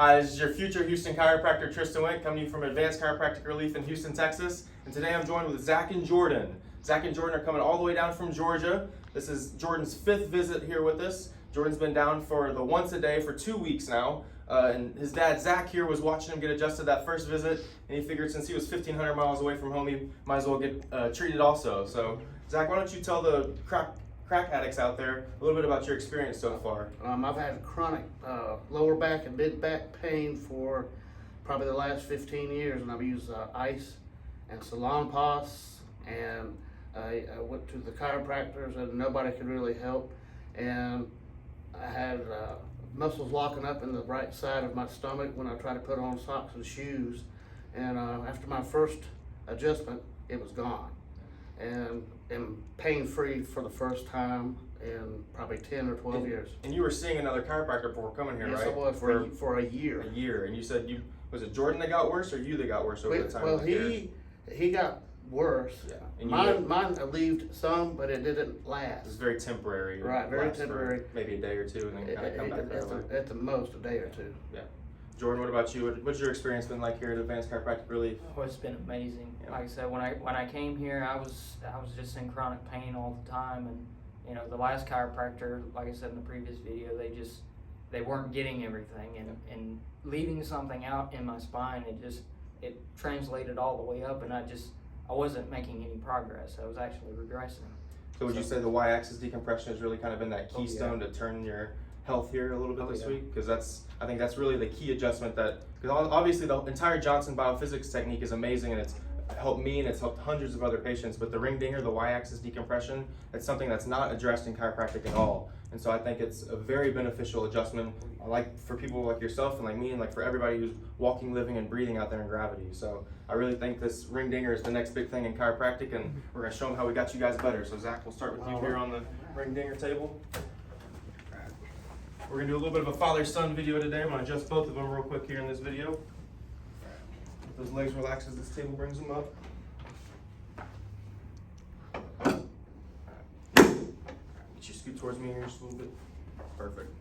Hi, this is your future Houston chiropractor, Tristan Wick, coming to you from Advanced Chiropractic Relief in Houston, Texas. And today I'm joined with Zach and Jordan. Zach and Jordan are coming all the way down from Georgia. This is Jordan's 5th visit here with us. Jordan's been down for the once a day for 2 weeks now. And his dad, Zach, here was watching him get adjusted that first visit. And he figured since he was 1,500 miles away from home, he might as well get treated also. So, Zach, why don't you tell the crack addicts out there a little bit about your experience so far? I've had chronic lower back and mid back pain for probably the last 15 years, and I've used ice and Salonpas, and I went to the chiropractors and nobody could really help. And I had muscles locking up in the right side of my stomach when I tried to put on socks and shoes. And after my first adjustment, it was gone. And am pain-free for the first time in probably 10 or 12 years. And you were seeing another chiropractor before coming here, yes, right? Yes, I was for a year. A year, and you said was it Jordan that got worse, or you that got worse over the time? Well, he got worse. Yeah. And mine relieved some, but it didn't last. It's very temporary. Right, very temporary. Maybe a day or two, and then kind of come back. At the most, a day or two. Yeah. Jordan, what about you? What's your experience been like here at Advanced Chiropractic Relief? Oh, it's been amazing. Yeah. Like I said, when I came here, I was just in chronic pain all the time, and you know, the last chiropractor, like I said in the previous video, they weren't getting everything, and leaving something out in my spine, it translated all the way up, and I wasn't making any progress. I was actually regressing. So would you say the y-axis decompression has really kind of been that keystone to turn your health here a little bit this week? Because I think that's really the key adjustment, because obviously the entire Johnson BioPhysics technique is amazing, and it's helped me and it's helped hundreds of other patients, but the ring dinger, the y-axis decompression, it's something that's not addressed in chiropractic at all. And so I think it's a very beneficial adjustment, like for people like yourself and like me, and like for everybody who's walking, living, and breathing out there in gravity. So I really think this ring dinger is the next big thing in chiropractic, and we're gonna show them how we got you guys better. So Zach, we'll start with you here on the ring dinger table. We're gonna do a little bit of a father-son video today. I'm gonna adjust both of them real quick here in this video. Let those legs relax as this table brings them up. Get you scoot towards me here just a little bit. Perfect.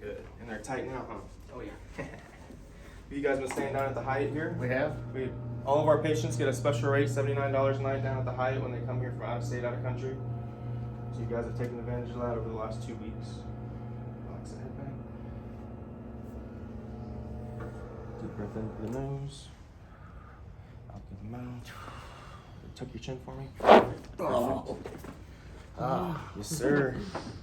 Good. And they're tight now, huh? Oh yeah. You guys been staying down at the Hyatt here? We have. All of our patients get a special rate, $79 a night down at the Hyatt when they come here from out of state, out of country. So you guys have taken advantage of that over the last 2 weeks. Relax the head back. Deep breath in through the nose. Out through the mouth. Tuck your chin for me. Oh. Yes, sir.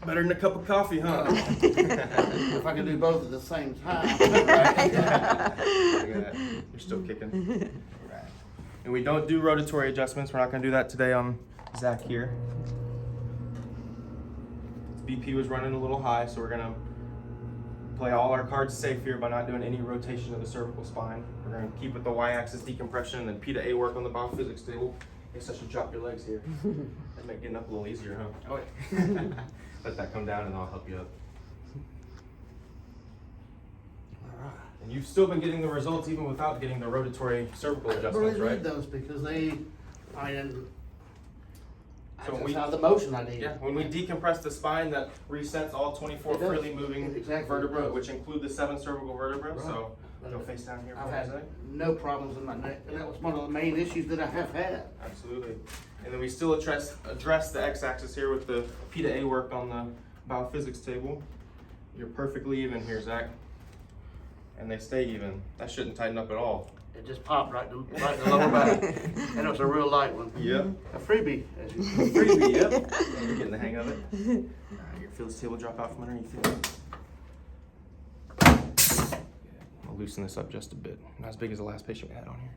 Better than a cup of coffee, huh? If I could do both at the same time. Look at that. You're still kicking. Right. And we don't do rotatory adjustments. We're not going to do that today on Zach here. BP was running a little high, so we're going to play all our cards safe here by not doing any rotation of the cervical spine. We're going to keep with the y-axis decompression and then P to A work on the BioPhysics table. I guess I should drop your legs here. That make getting up a little easier, huh? Oh yeah. Let that come down and I'll help you up. All right. And you've still been getting the results even without getting the rotatory cervical adjustments, I really right? need those because that's how the motion I need. Yeah, when we decompress the spine, that resets all 24 freely moving vertebrae, which include the 7 cervical vertebrae. Right. So go face down here. I've had no problems in my neck, and that was one of the main issues that I have had. Absolutely. And then we still address the x-axis here with the P to A work on the BioPhysics table. You're perfectly even here, Zach. And they stay even. That shouldn't tighten up at all. It just popped right in the lower back, and it was a real light one. Yep. A freebie, as you say. Freebie, yep. You're getting the hang of it. All right, you feel this table drop out from underneath you. I'll loosen this up just a bit. Not as big as the last patient we had on here.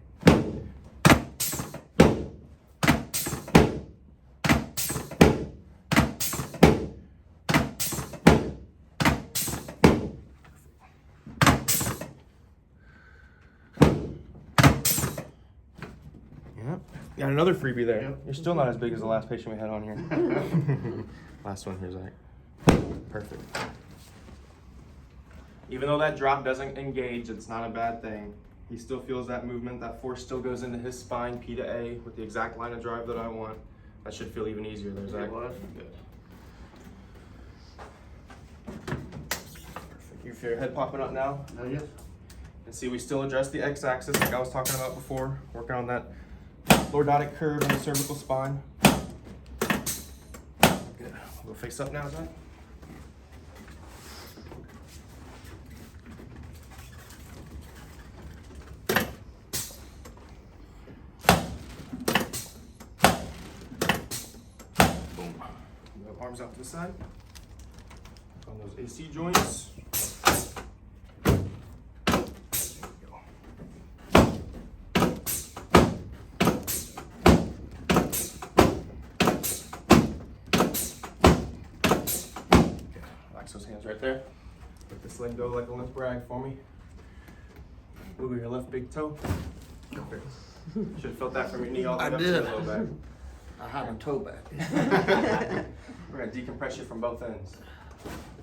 Yep. Got another freebie there. Yep. You're still not as big as the last patient we had on here. Last one here, Zach. Perfect. Even though that drop doesn't engage, it's not a bad thing. He still feels that movement. That force still goes into his spine, P to A, with the exact line of drive that I want. That should feel even easier there, Zach. It was. Good. You feel your head popping up now? Oh, yes. And see, we still address the x-axis like I was talking about before, working on that lordotic curve in the cervical spine. Good. We'll face up now, Zach. Boom. Move arms out to the side. On those AC joints. Those hands right there. Let this leg go like a left brag for me. Move your left big toe. Perfect. Should have felt that from your knee all the way I up did. to your low back. I have a toe back. We're gonna decompress you from both ends.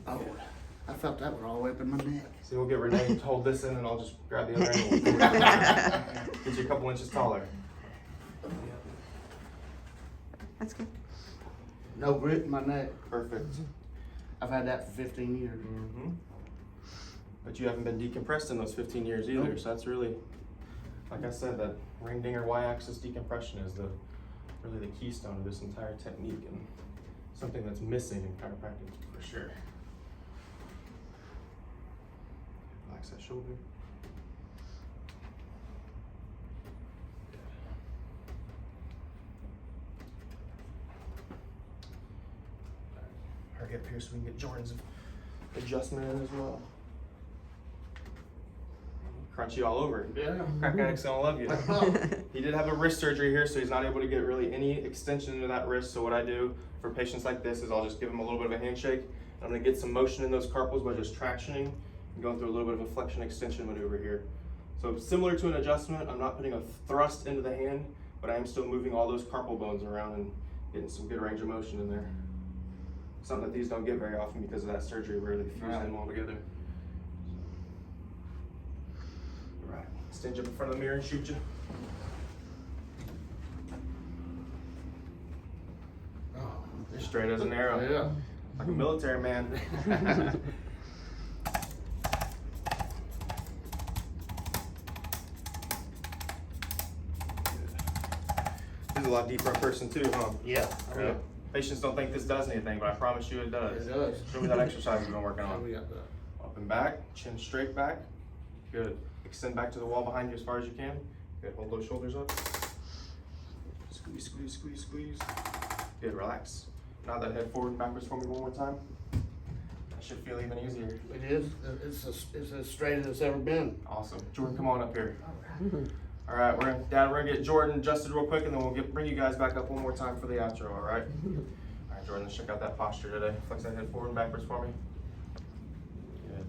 Oh, I felt that one all the way up in my neck. So we'll get Renee to hold this in and I'll just grab the other end. Get you a couple inches taller. That's good. No grit in my neck. Perfect. I've had that for 15 years. Mm-hmm. But you haven't been decompressed in those 15 years either, Nope. so that's really, like I said, that ring dinger y-axis decompression is really the keystone of this entire technique and something that's missing in chiropractic for sure. Relax that shoulder. Hurry up here so we can get Jordan's adjustment in as well. Crunchy all over. Yeah. Crack addicts gonna love you. He did have a wrist surgery here, so he's not able to get really any extension into that wrist. So what I do for patients like this is I'll just give him a little bit of a handshake. I'm gonna get some motion in those carpals by just tractioning and going through a little bit of a flexion extension maneuver here. So similar to an adjustment, I'm not putting a thrust into the hand, but I am still moving all those carpal bones around and getting some good range of motion in there. Something that these don't get very often because of that surgery where they fuse them all together. Right, stand you up in front of the mirror and shoot you. Oh, You're straight as an arrow. yeah. Like a military man. This is a lot deeper in person too, huh? Yeah. Yeah. Patients don't think this does anything, but I promise you it does. It does. Show me that exercise you've been working Oh, on. we got that. Up and back, chin straight back. Good. Extend back to the wall behind you as far as you can. Good. Hold those shoulders up. Squeeze, squeeze, squeeze, squeeze. Good. Relax. Nod that head forward and backwards for me one more time. That should feel even easier. It is. It's as straight as it's ever been. Awesome. Jordan, come on up here. All right, we're gonna get Jordan adjusted real quick, and then we'll bring you guys back up one more time for the outro. All right. All right, Jordan. Let's check out that posture today. Flex that head forward and backwards for me. Good.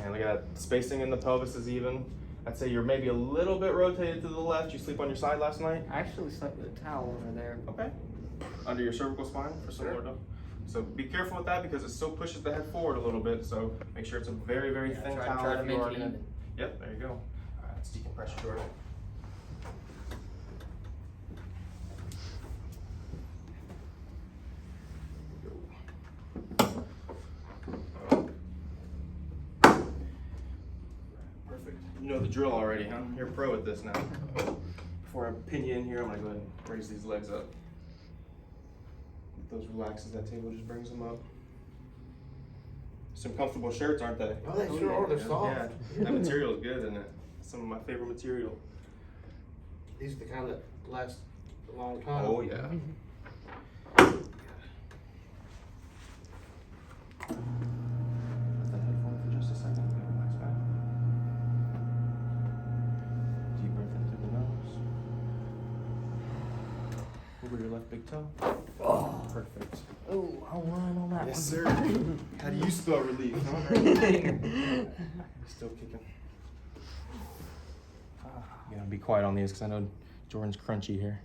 And look at that. Spacing in the pelvis is even. I'd say you're maybe a little bit rotated to the left. You sleep on your side last night? I actually slept with a towel over there. Okay. Under your cervical spine for some more. So be careful with that because it still pushes the head forward a little bit. So make sure it's a very, very thin towel. Try to if make you are it gonna- even. Yep, there you go. All right, let's decompress your Jordan. Perfect. You know the drill already, huh? You're a pro at this now. Before I pin you in here, I'm gonna go ahead and raise these legs up. Let those relax as that table just brings them up. Some comfortable shirts, aren't they? Oh, they sure are. They're soft. Yeah, that material is good, isn't it? Some of my favorite material. These are the kind that last a long time. Oh yeah. Let that head forward for just a second. Okay, relax back. Deep breath in through the nose. Over your left big toe. Oh, Perfect. oh, I'll run on that Yes, one. sir. How do you spell relief, huh? Still kicking. You gotta be quiet on these because I know Jordan's crunchy here.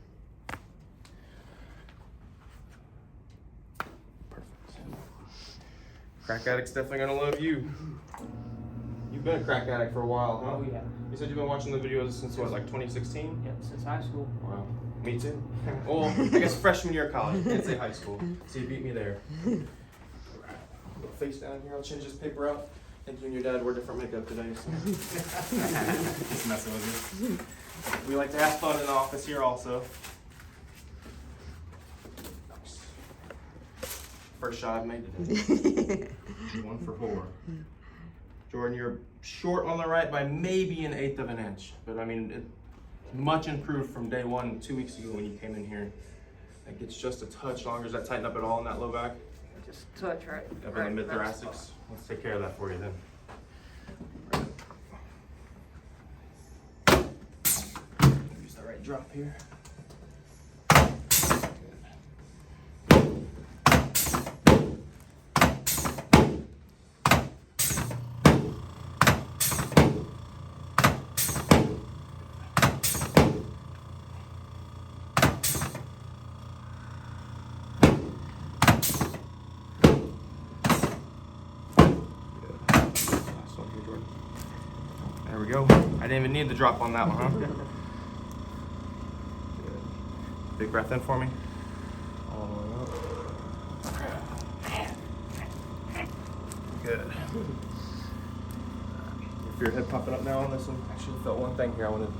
Perfect. Crack addict's definitely gonna love you. You've been a crack addict for a while, huh? Oh yeah. You said you've been watching the videos since what, like 2016? Yep, since high school. Wow. Me too. Well, I guess freshman year of college. Can't say high school. So you beat me there. Face down here. I'll change this paper out. I think you and your dad wear different makeup today. So. Just messing with you. We like to have fun in the office here also. First shot I've made today. 1 for 4. Jordan, you're short on the right by maybe 1/8 of an inch, but I mean, it's much improved from day 1 2 weeks ago when you came in here. That gets just a touch longer. Does that tighten up at all in that low back? Just touch right. Up in the mid-thoracics? Let's take care of that for you then. Use the right drop here. There we go. I didn't even need the drop on that one, huh? Good. Big breath in for me. All the way up. Good. If your head popping up now on this one, actually felt one thing here I want to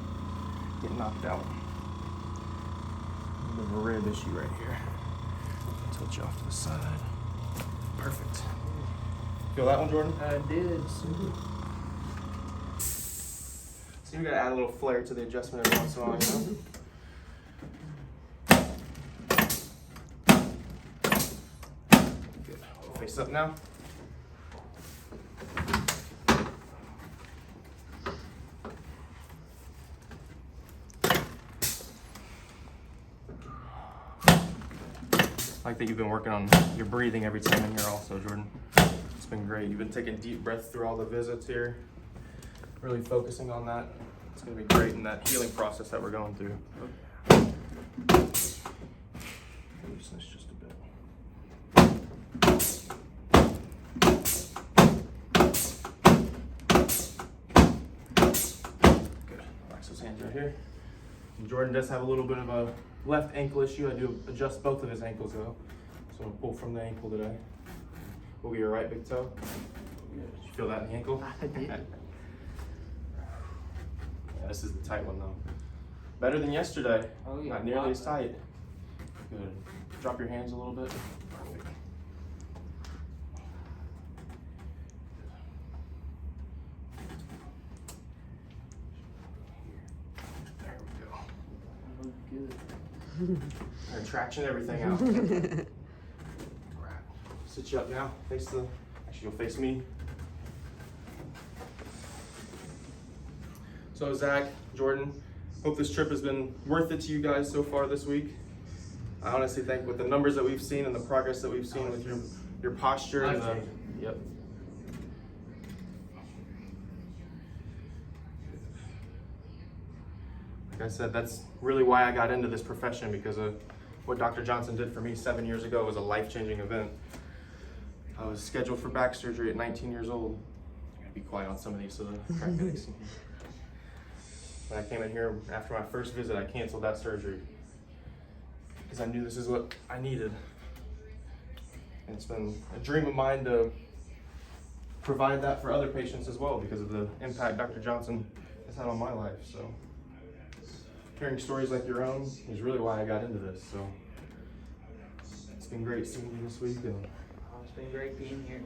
get knocked out. A bit of a rib issue right here. Tilt you off to the side. Perfect. Feel that one, Jordan? I did. So you gotta add a little flair to the adjustment every once in a while, you know? Good. Face up now. I like that you've been working on your breathing every time in here also, Jordan. It's been great. You've been taking deep breaths through all the visits here. Really focusing on that. It's going to be great in that healing process that we're going through. Loosen this just a bit. Good. Relax those hands right here. And Jordan does have a little bit of a left ankle issue. I do adjust both of his ankles though. So I'll pull from the ankle today. Will be your right big toe. Did you feel that in the ankle? I did. Yeah, this is the tight one though. Better than yesterday. Oh yeah. Not nearly as tight. Good. Drop your hands a little bit. Perfect. There we go. Good. And traction everything out. Right. Sit you up now. Face the. Actually, you'll face me. So Zach, Jordan, hope this trip has been worth it to you guys so far this week. I honestly think with the numbers that we've seen and the progress that we've seen with your posture and the, yep. Like I said, that's really why I got into this profession, because of what Dr. Johnson did for me 7 years ago was a life-changing event. I was scheduled for back surgery at 19 years old. I gotta be quiet on some of these so the crackheads. When I came in here after my first visit, I canceled that surgery because I knew this is what I needed. And it's been a dream of mine to provide that for other patients as well because of the impact Dr. Johnson has had on my life. So hearing stories like your own is really why I got into this. So it's been great seeing you this week. And It's been great being here.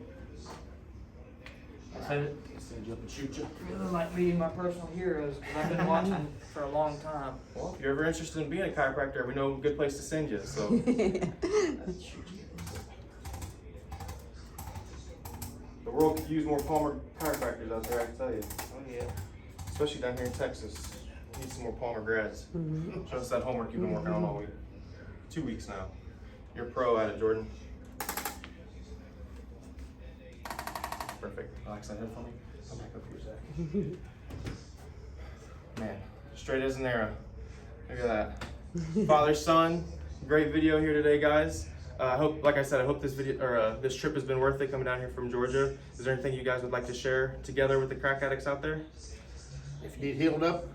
I said it. stand you up and shoot you. Really like meeting my personal heroes because I've been watching for a long time. Well, if you're ever interested in being a chiropractor, we know a good place to send you. So. The world could use more Palmer chiropractors out there, I can tell you. Oh yeah. Especially down here in Texas. Need some more Palmer grads. Show us that homework you've been working on all week. 2 weeks now. You're a pro at it, Jordan. Perfect. Relax that head for me. Come back up here, Zach. Man, straight as an arrow. Look at that. Father, son. Great video here today, guys. I hope, like I said, I hope this video or this trip has been worth it coming down here from Georgia. Is there anything you guys would like to share together with the crack addicts out there? If you need healed up,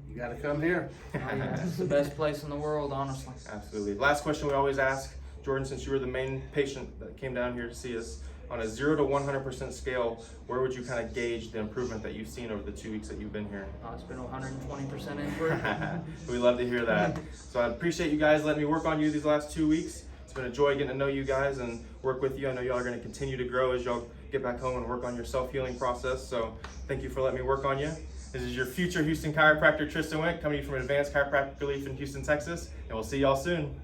you You gotta come here. Oh, yeah, it's the best place in the world, honestly. Absolutely. Last question we always ask, Jordan, since you were the main patient that came down here to see us, on a 0 to 100% scale, where would you kind of gauge the improvement that you've seen over the 2 weeks that you've been here? It's been 120% improvement. We love to hear that. So I appreciate you guys letting me work on you these last 2 weeks. It's been a joy getting to know you guys and work with you. I know y'all are going to continue to grow as y'all get back home and work on your self-healing process. So thank you for letting me work on you. This is your future Houston chiropractor, Tristan Wenk, coming to you from Advanced Chiropractic Relief in Houston, Texas, and we'll see y'all soon.